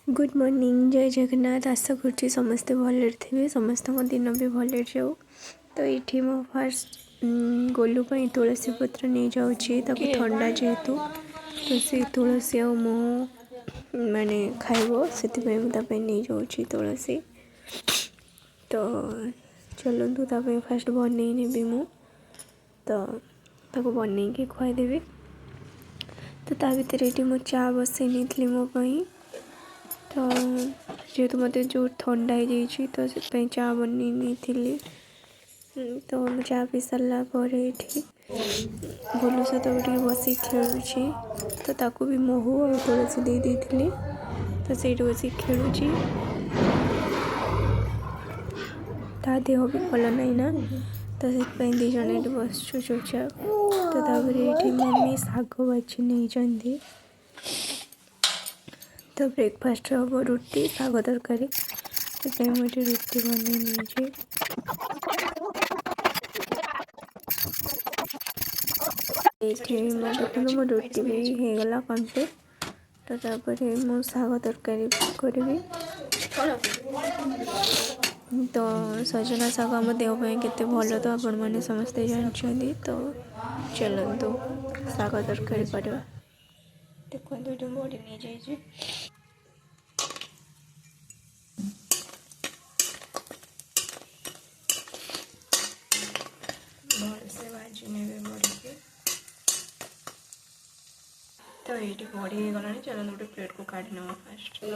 Good morning जय जगन्नाथ आशा कर समस्ते भले थे समस्त दिन भी भले जाऊ। तो ये मो फास्ट गोलू तुलसी पत्र नहीं जाऊँगी ठंडा जेहेतु तो से तुलसी आ मो माने खाइब से नहीं जाऊँगी तुलसी। तो चलतु फास्ट बनई नेबी मु तो बनई के खुआदेवी। तो ता भर ये मो चा बसई नहीं मोपाई। तो जेहेतु मत जो ठंडा हो जाइए तो से चा बनी नहीं। तो चा पी सारा गोलू सहित भी बस खेलुची तो ताकू भी महू और तुलसी दे दी तो से बस खेलुची। ता देह भी भल ना ना तो से दिज बस चुपचाप। तो ये मम्मी शाग बाछी नहीं तो ब्रेकफास्ट हम रुटी शाग तरकारी से मुझे रुटी बन नहीं देखो मो रुटी भी होगला कंप्लीट। तो मु शाग तरकारी करी। तो सजना शाग आम देह केते भल तो आपण मैंने समस्ते जानते। तो चलतु शाग तरकारी करवा। देखो बड़ी नहीं जाइए भलसे भाजी ने बड़ी के। तो ये बड़ी गला चलो गोटे प्लेट को काढ़ी नवा फास्ट। तो ये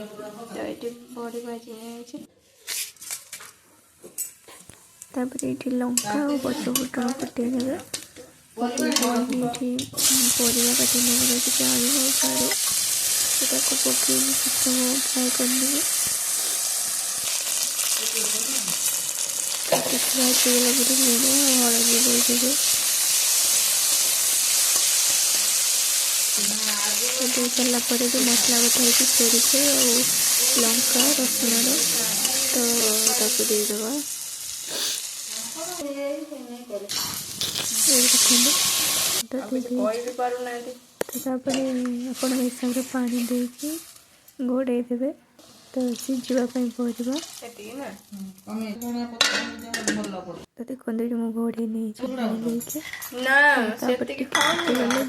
बड़ी भाजी नहीं ये लंका और पच फुटन फुटे देवे। परिवा काटी कि आलू और साड़ू पकई फ्राए करदेवे। फ्राए लुण हलदी देदेवे। दे सारापर जो मसला बटा है सोरिष और लंका रसुण तो देदेवा। तो हिसाब से पानी देकी घोड़े देवे। तो सीझापी परिवा तो देखो मु घोड़े नहीं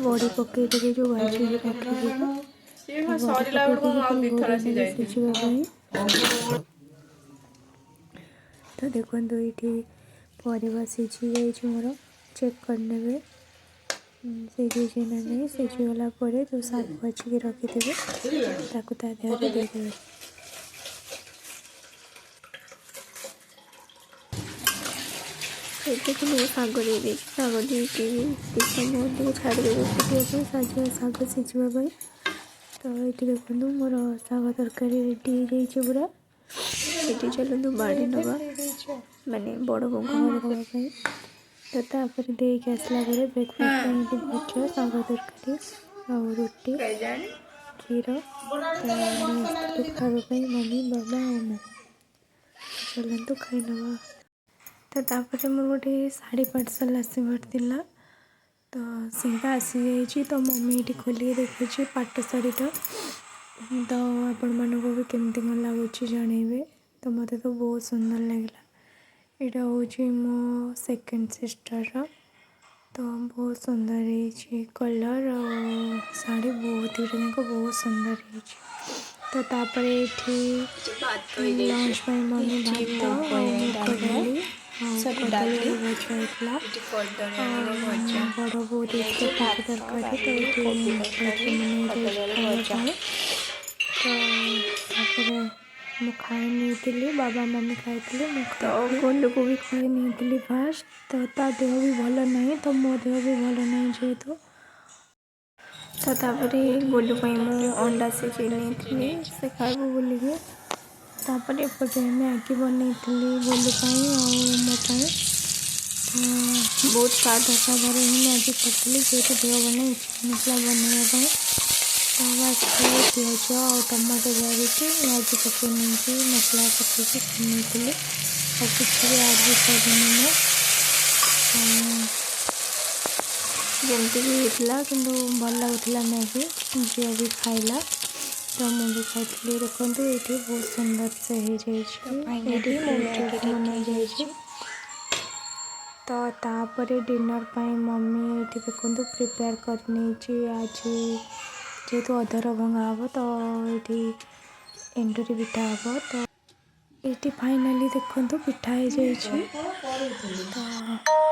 बड़ी पकईदेवे जो भाजी सीझापी। तो देखो ये परिवा सीझी जाइए मोर चेक करने सीझी ना नहीं सीझीगला तो शाग भाजी रखिदेवे ताकू ता देह देदेवे। देखिए शाग दे शाग दे छाड़देवे शाग सीझापी। तो ये देखो मोर शाग तरकारी रेडी हो जाइए पूरा। ये चलते बाड़ी नवा माने बड़ बो देवाई। तो तापर देके आसला ब्रेकफास्ट भजा शाग तरकारी और रुटी क्षीर खावाई मम्मी बाबा और मैं चलतु खाई नवा। तो मोर गोटे साड़ी पार्सल आसबार थिला तो सीधा आसी जाइए। तो मम्मी ये खोलिए देखुची पाट शाढ़ीटा। तो आपण मानक भी केमती कौन लगुच जनइबे। तो मत तो बहुत सुंदर लगला। यहाँ हूँ मो सेकेंड सिस्टर तो बहुत सुंदर है कलर और शाड़ी बहुत ही बहुत सुंदर है। तो तापर लंच में मम्मी भात डाली कदली भजा बड़ बहुत तरकारी तो मु खाई नहीं बाबा मम्मी खाई तो गोलू को भी खाई नहीं फास्ट। तो ता देह भी भल नहीं तो मो देह भी भल नहीं जेहेतु। तो तापर गोलू मु अंडा सिझे नहीं से खाइब बोलिए। तापर एपटे मैगी बनई गोलू और मो बहुत सादा सादा मैगी करती जेहतु देह बना इच्छा बनवाई। प्याज और टमाटो जारिकी मैगी पकई मसला पकई खाई और कुछ भी आज भी कर जमती भी होता कि भल लगुला मैगी झील भी खाइला तो मुझे खाई देखो ये बहुत सुंदर से हो जाए बना जाए तो तापर डिनर पाई मम्मी ये देखो प्रिपेयर करनी आज जेहेतु अधर भंगा हम तो ये एंडुरी पिठा हम तो ये फाइनाली देखो पिठा हो जाए तो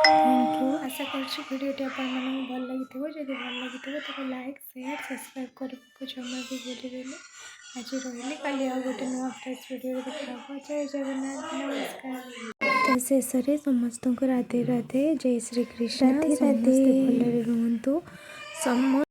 थैंक यू आशा करियोटी भल लगी जब भल लगी तो लाइक शेयर सब्सक्राइब करने को जमा भी भूलें आज रही काली आ गोटे नुआ फ्रेश वीडियो देखा जय जगन्नाथ नमस्कार तो शेष में समस्त को राधे राधे जय श्री कृष्ण राधे राधे भलरे रुहतु।